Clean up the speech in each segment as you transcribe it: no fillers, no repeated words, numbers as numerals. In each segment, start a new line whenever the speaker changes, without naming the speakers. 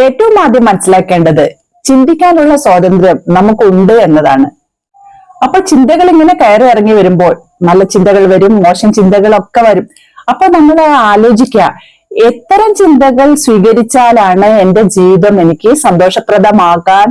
ഏറ്റവും ആദ്യം മനസ്സിലാക്കേണ്ടത് ചിന്തിക്കാനുള്ള സ്വാതന്ത്ര്യം നമുക്കുണ്ട് എന്നതാണ്. അപ്പൊ ചിന്തകൾ ഇങ്ങനെ കയറി ഇറങ്ങി വരുമ്പോൾ നല്ല ചിന്തകൾ വരും, മോശം ചിന്തകളൊക്കെ വരും. അപ്പൊ നമ്മൾ ആലോചിക്കുക, എത്തരം ചിന്തകൾ സ്വീകരിച്ചാലാണ് എന്റെ ജീവിതം എനിക്ക് സന്തോഷപ്രദമാകാൻ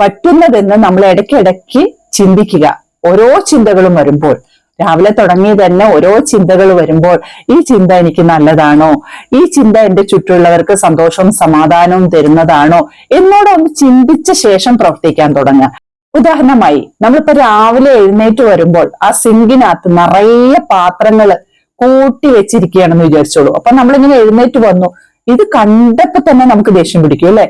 പറ്റുന്നതെന്ന് നമ്മൾ ഇടയ്ക്കിടയ്ക്ക് ചിന്തിക്കുക. ഓരോ ചിന്തകളും വരുമ്പോൾ, രാവിലെ തുടങ്ങി തന്നെ ഓരോ ചിന്തകൾ വരുമ്പോൾ ഈ ചിന്ത എനിക്ക് നല്ലതാണോ, ഈ ചിന്ത എന്റെ ചുറ്റുമുള്ളവർക്ക് സന്തോഷവും സമാധാനവും തരുന്നതാണോ എന്നോട് ഒന്ന് ചിന്തിച്ച ശേഷം പ്രവർത്തിക്കാൻ തുടങ്ങുക. ഉദാഹരണമായി, നമ്മളിപ്പോ രാവിലെ എഴുന്നേറ്റ് വരുമ്പോൾ ആ സിങ്കിനകത്ത് നിറയെ പാത്രങ്ങൾ കൂട്ടി വെച്ചിരിക്കുകയാണെന്ന് വിചാരിച്ചോളൂ. അപ്പൊ നമ്മളിങ്ങനെ എഴുന്നേറ്റ് വന്നു, ഇത് കണ്ടപ്പോ തന്നെ നമുക്ക് ദേഷ്യം പിടിക്കും അല്ലെ?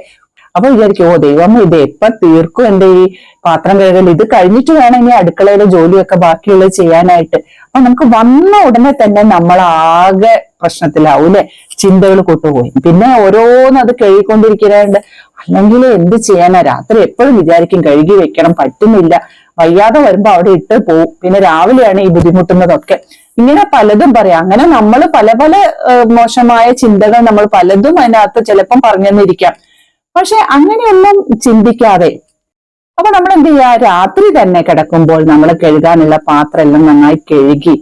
അപ്പൊ വിചാരിക്കും, ഓ ദൈവം, ഇത് എപ്പ തീർക്കും എന്റെ ഈ പാത്രം കഴുകൽ, ഇത് കഴിഞ്ഞിട്ട് വേണം ഇനി അടുക്കളയിലെ ജോലിയൊക്കെ ബാക്കിയുള്ളത് ചെയ്യാനായിട്ട്. അപ്പൊ നമുക്ക് വന്ന ഉടനെ തന്നെ നമ്മൾ ആകെ പ്രശ്നത്തിലാവും അല്ലെ? ചിന്തകൾ കൂട്ടുപോയി. പിന്നെ ഓരോന്ന് അത് കഴുകിക്കൊണ്ടിരിക്കുന്നുണ്ട്. അല്ലെങ്കിൽ എന്ത് ചെയ്യാനാ, രാത്രി എപ്പോഴും വിചാരിക്കും കഴുകി വെക്കണം, പറ്റുന്നില്ല. വയ്യാതെ വരുമ്പോ അവിടെ ഇട്ട് പോവും. പിന്നെ രാവിലെയാണ് ഈ ബുദ്ധിമുട്ടുന്നതൊക്കെ. ഇങ്ങനെ പലതും പറയാം. അങ്ങനെ നമ്മൾ പല പല മോശമായ ചിന്തകൾ നമ്മൾ പലതും അതിനകത്ത് ചിലപ്പം പറഞ്ഞെന്നിരിക്കാം. പക്ഷെ അങ്ങനെയൊന്നും ചിന്തിക്കാതെ അപ്പൊ നമ്മൾ എന്ത് ചെയ്യാ, രാത്രി തന്നെ കിടക്കുമ്പോൾ നമ്മൾ കഴുകാനുള്ള പാത്രം എല്ലാം നന്നായി കഴുകി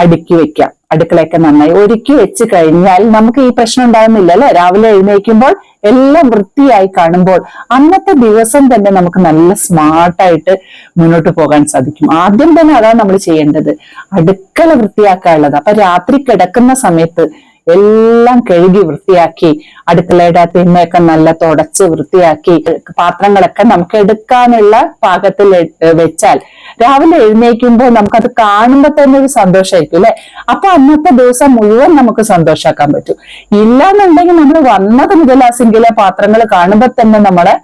അടുക്കി വെക്കാം. അടുക്കളയൊക്കെ നന്നായി ഒരുക്കി വെച്ച് കഴിഞ്ഞാൽ നമുക്ക് ഈ പ്രശ്നം ഉണ്ടാകുന്നില്ല അല്ലെ? രാവിലെ എഴുന്നേൽക്കുമ്പോൾ എല്ലാം വൃത്തിയായി കാണുമ്പോൾ അന്നത്തെ ദിവസം തന്നെ നമുക്ക് നല്ല സ്മാർട്ടായിട്ട് മുന്നോട്ട് പോകാൻ സാധിക്കും. ആദ്യം തന്നെ അതാണ് നമ്മൾ ചെയ്യേണ്ടത്, അടുക്കള വൃത്തിയാക്കാനുള്ളത്. അപ്പൊ രാത്രി കിടക്കുന്ന സമയത്ത് എല്ലാം കഴുകി വൃത്തിയാക്കി, അടുക്കളയുടെ തിണ്ണയൊക്കെ നല്ല തുടച്ച് വൃത്തിയാക്കി, പാത്രങ്ങളൊക്കെ നമുക്ക് എടുക്കാനുള്ള പാകത്തിൽ വെച്ചാൽ രാവിലെ എഴുന്നേൽക്കുമ്പോൾ നമുക്കത് കാണുമ്പോൾ തന്നെ ഒരു സന്തോഷമായിരിക്കും അല്ലെ? അപ്പൊ അന്നത്തെ ദിവസം മുഴുവൻ നമുക്ക് സന്തോഷാക്കാൻ പറ്റും. ഇല്ലാന്നുണ്ടെങ്കിൽ നമ്മൾ വന്നത് മുതൽ ആ സിങ്കിലെ പാത്രങ്ങൾ കാണുമ്പോൾ തന്നെ നമ്മളെ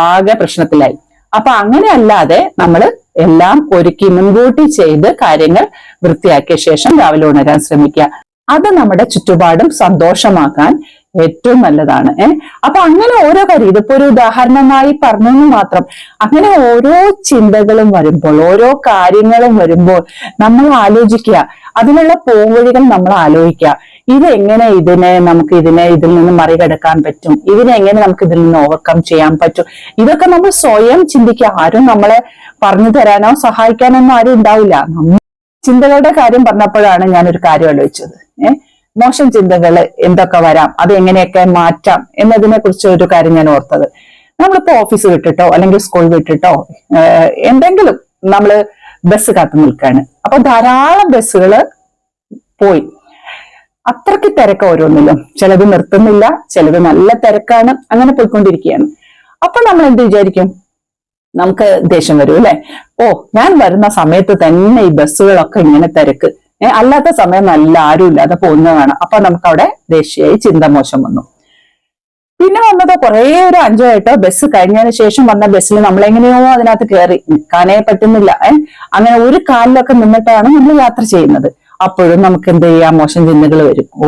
ആകെ പ്രശ്നത്തിലായി. അപ്പൊ അങ്ങനെ അല്ലാതെ നമ്മൾ എല്ലാം ഒരുക്കി മുൻകൂട്ടി ചെയ്ത് കാര്യങ്ങൾ വൃത്തിയാക്കിയ ശേഷം രാവിലെ ഉണരാൻ ശ്രമിക്കുക. അത് നമ്മുടെ ചുറ്റുപാടും സന്തോഷമാക്കാൻ ഏറ്റവും നല്ലതാണ്. അപ്പൊ അങ്ങനെ ഓരോ കാര്യം, ഇതിപ്പോ ഒരു ഉദാഹരണമായി പറഞ്ഞെന്ന് മാത്രം. അങ്ങനെ ഓരോ ചിന്തകളും വരുമ്പോൾ, ഓരോ കാര്യങ്ങളും വരുമ്പോൾ നമ്മൾ ആലോചിക്കുക, അതിനുള്ള പോംവഴികൾ നമ്മൾ ആലോചിക്കുക. ഇതെങ്ങനെ ഇതിൽ നിന്ന് മറികടക്കാൻ പറ്റും, ഇതിനെങ്ങനെ നമുക്ക് ഇതിൽ നിന്ന് ഓവർകം ചെയ്യാൻ പറ്റും, ഇതൊക്കെ നമ്മൾ സ്വയം ചിന്തിക്കുക. ആരും നമ്മളെ പറഞ്ഞു തരാനോ സഹായിക്കാനോ ഒന്നും ആരും ഉണ്ടാവില്ല. ചിന്തകളുടെ കാര്യം പറഞ്ഞപ്പോഴാണ് ഞാനൊരു കാര്യം ആലോചിച്ചത്. മോശം ചിന്തകൾ എന്തൊക്കെ വരാം, അത് എങ്ങനെയൊക്കെ മാറ്റാം എന്നതിനെ കുറിച്ച് ഒരു കാര്യം ഞാൻ ഓർത്തത്. നമ്മളിപ്പോ ഓഫീസ് വിട്ടിട്ടോ അല്ലെങ്കിൽ സ്കൂൾ വിട്ടിട്ടോ എന്തെങ്കിലും നമ്മള് ബസ് കാത്തു നിൽക്കാണ്. അപ്പൊ ധാരാളം ബസ്സുകൾ പോയി, അത്രയ്ക്ക് തിരക്ക് ഓരോന്നിലും. ചിലത് നിർത്തുന്നില്ല, ചിലത് നല്ല തിരക്കാണ്, അങ്ങനെ പോയിക്കൊണ്ടിരിക്കുകയാണ്. അപ്പൊ നമ്മൾ എന്ത് വിചാരിക്കും, നമുക്ക് ദേഷ്യം വരും അല്ലെ? ഓ, ഞാൻ വരുന്ന സമയത്ത് തന്നെ ഈ ബസ്സുകളൊക്കെ ഇങ്ങനെ തിരക്ക്, അല്ലാത്ത സമയം നല്ല ആരും ഇല്ലാതെ പോകുന്നതാണ്. അപ്പൊ നമുക്ക് അവിടെ ദേഷ്യമായി, ചിന്ത മോശം വന്നു. പിന്നെ വന്നത് കുറെ ഒരു 5 ബസ് കഴിഞ്ഞതിന് ശേഷം വന്ന ബസ്സിൽ നമ്മളെങ്ങനെയോ അതിനകത്ത് കയറി നിൽക്കാനേ പറ്റുന്നില്ല. അങ്ങനെ ഒരു കാലിലൊക്കെ നിന്നിട്ടാണ് നമ്മൾ യാത്ര ചെയ്യുന്നത്. അപ്പോഴും നമുക്ക് എന്ത് ചെയ്യാം, മോശം ചിന്തകൾ വരും. ഓ,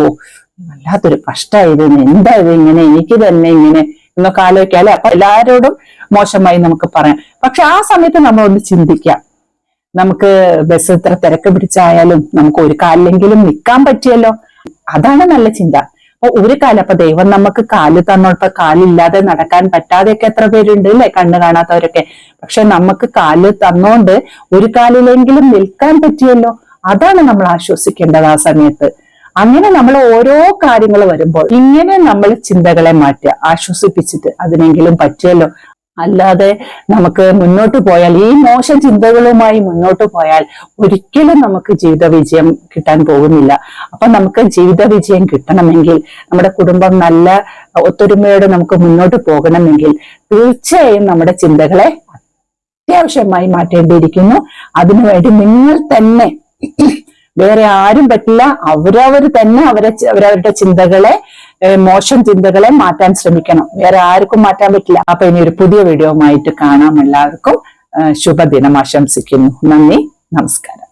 വല്ലാത്തൊരു കഷ്ടമായത്, എന്താ ഇത് ഇങ്ങനെ, എനിക്ക് തന്നെ ഇങ്ങനെ എന്നൊക്കെ ആലോചിക്കാല്ലേ? അപ്പൊ എല്ലാവരോടും മോശമായി നമുക്ക് പറയാം. പക്ഷെ ആ സമയത്ത് നമ്മൾ ഒന്ന് ചിന്തിക്കാം, നമുക്ക് ബസ് ഇത്ര തിരക്ക് പിടിച്ചായാലും നമുക്ക് ഒരു കാലിലെങ്കിലും നിൽക്കാൻ പറ്റിയല്ലോ. അതാണ് നല്ല ചിന്ത. അപ്പൊ ഒരു കാലം, അപ്പൊ ദൈവം നമുക്ക് കാല് തന്നോട്ട് കാലില്ലാതെ നടക്കാൻ പറ്റാതെയൊക്കെ എത്ര പേരുണ്ട് അല്ലെ, കണ്ണ് കാണാത്തവരൊക്കെ. പക്ഷെ നമുക്ക് കാല് തന്നോണ്ട് ഒരു കാലിലെങ്കിലും നിൽക്കാൻ പറ്റിയല്ലോ. അതാണ് നമ്മൾ ആശ്വസിക്കേണ്ടത് ആ സമയത്ത്. അങ്ങനെ നമ്മൾ ഓരോ കാര്യങ്ങൾ വരുമ്പോൾ ഇങ്ങനെ നമ്മൾ ചിന്തകളെ മാറ്റുക, ആശ്വസിപ്പിച്ചിട്ട് അതിനെങ്കിലും പറ്റിയല്ലോ. അല്ലാതെ നമുക്ക് മുന്നോട്ട് പോയാൽ, ഈ മോശം ചിന്തകളുമായി മുന്നോട്ട് പോയാൽ ഒരിക്കലും നമുക്ക് ജീവിത വിജയം കിട്ടാൻ പോകുന്നില്ല. അപ്പൊ നമുക്ക് ജീവിത വിജയം കിട്ടണമെങ്കിൽ, നമ്മുടെ കുടുംബം നല്ല ഒത്തൊരുമയോടെ നമുക്ക് മുന്നോട്ട് പോകണമെങ്കിൽ തീർച്ചയായും നമ്മുടെ ചിന്തകളെ അത്യാവശ്യമായി മാറ്റേണ്ടിയിരിക്കുന്നു. അതിനുവേണ്ടി നിങ്ങൾ തന്നെ, വേറെ ആരും പറ്റില്ല, അവരവർ തന്നെ അവരവരുടെ ചിന്തകളെ, മോശം ചിന്തകളെ മാറ്റാൻ ശ്രമിക്കണം. വേറെ ആർക്കും മാറ്റാൻ പറ്റില്ല. അപ്പൊ ഇനി ഒരു പുതിയ വീഡിയോയുമായിട്ട് കാണാം. എല്ലാവർക്കും ശുഭദിനം ആശംസിക്കുന്നു. നന്ദി, നമസ്കാരം.